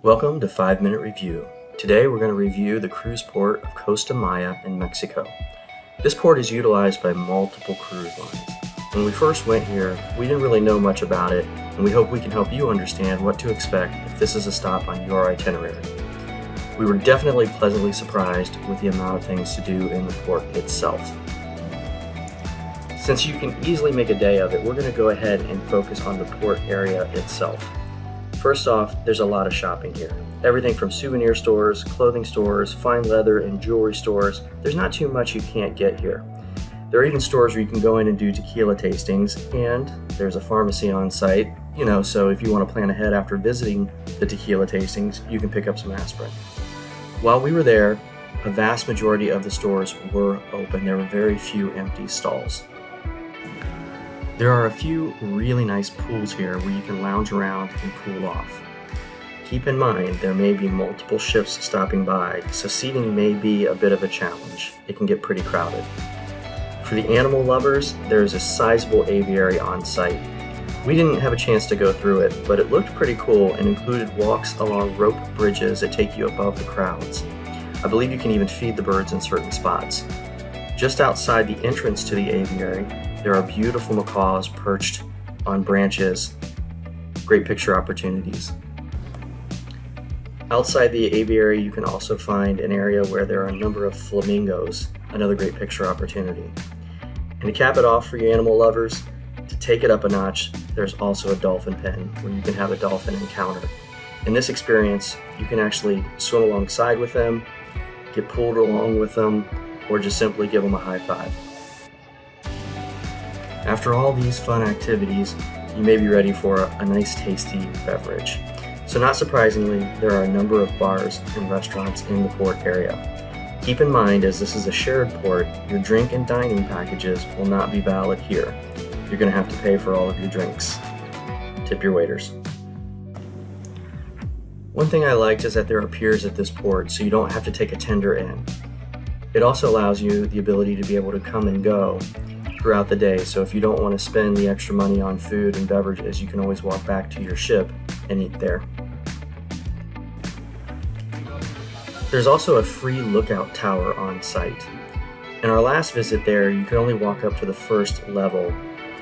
Welcome to 5 Minute Review. Today we're going to review the cruise port of Costa Maya in Mexico. This port is utilized by multiple cruise lines. When we first went here, we didn't really know much about it, and we hope we can help you understand what to expect if this is a stop on your itinerary. We were definitely pleasantly surprised with the amount of things to do in the port itself. Since you can easily make a day of it, we're going to go ahead and focus on the port area itself. First off, there's a lot of shopping here. Everything from souvenir stores, clothing stores, fine leather, and jewelry stores. There's not too much you can't get here. There are even stores where you can go in and do tequila tastings, and there's a pharmacy on site, so if you want to plan ahead after visiting the tequila tastings, you can pick up some aspirin. While we were there, a vast majority of the stores were open. There were very few empty stalls. There are a few really nice pools here where you can lounge around and cool off. Keep in mind there may be multiple ships stopping by, so seating may be a bit of a challenge. It can get pretty crowded. For the animal lovers, there is a sizable aviary on site. We didn't have a chance to go through it, but it looked pretty cool and included walks along rope bridges that take you above the crowds. I believe you can even feed the birds in certain spots. Just outside the entrance to the aviary, there are beautiful macaws perched on branches. Great picture opportunities. Outside the aviary, you can also find an area where there are a number of flamingos, another great picture opportunity. And to cap it off for you animal lovers, to take it up a notch, there's also a dolphin pen where you can have a dolphin encounter. In this experience, you can actually swim alongside with them, get pulled along with them, or just simply give them a high five. After all these fun activities, you may be ready for a nice tasty beverage. So not surprisingly, there are a number of bars and restaurants in the port area. Keep in mind, as this is a shared port, your drink and dining packages will not be valid here. You're going to have to pay for all of your drinks. Tip your waiters. One thing I liked is that there are piers at this port, so you don't have to take a tender in. It also allows you the ability to be able to come and go throughout the day, so if you don't want to spend the extra money on food and beverages, you can always walk back to your ship and eat there. There's also a free lookout tower on site. In our last visit there, you could only walk up to the first level,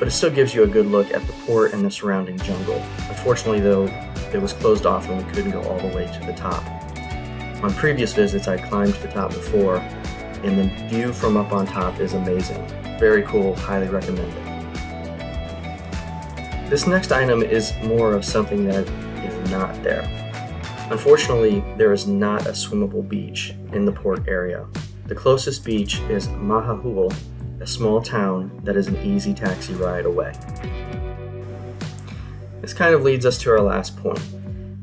but it still gives you a good look at the port and the surrounding jungle. Unfortunately though, it was closed off and we couldn't go all the way to the top. On previous visits, I climbed to the top before, and the view from up on top is amazing. Very cool, highly recommend it. This next item is more of something that is not there. Unfortunately, there is not a swimmable beach in the port area. The closest beach is Mahahul, a small town that is an easy taxi ride away. This kind of leads us to our last point.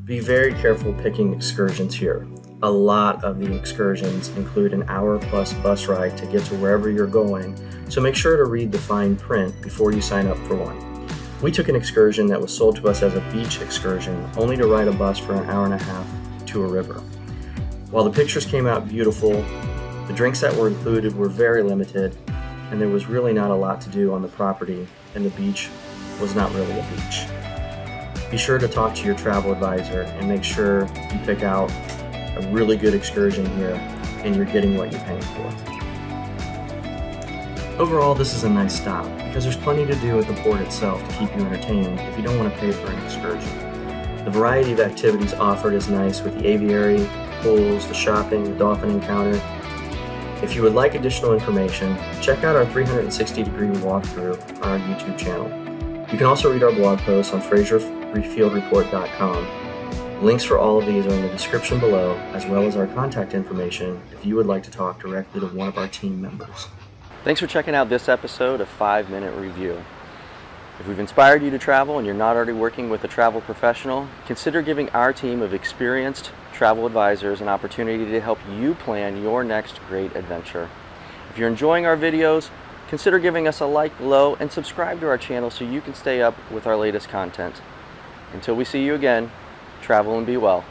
Be very careful picking excursions here. A lot of the excursions include an hour-plus bus ride to get to wherever you're going, so make sure to read the fine print before you sign up for one. We took an excursion that was sold to us as a beach excursion, only to ride a bus for an hour and a half to a river. While the pictures came out beautiful, the drinks that were included were very limited, and there was really not a lot to do on the property, and the beach was not really a beach. Be sure to talk to your travel advisor and make sure you pick out a really good excursion here and you're getting what you're paying for. Overall, this is a nice stop because there's plenty to do at the port itself to keep you entertained if you don't want to pay for an excursion. The variety of activities offered is nice with the aviary, pools, the shopping, the dolphin encounter. If you would like additional information, check out our 360-degree walkthrough on our YouTube channel. You can also read our blog posts on FraserFieldReport.com. Links for all of these are in the description below, as well as our contact information if you would like to talk directly to one of our team members. Thanks for checking out this episode of 5 Minute Review. If we've inspired you to travel and you're not already working with a travel professional, consider giving our team of experienced travel advisors an opportunity to help you plan your next great adventure. If you're enjoying our videos, consider giving us a like below and subscribe to our channel so you can stay up with our latest content. Until we see you again, travel and be well.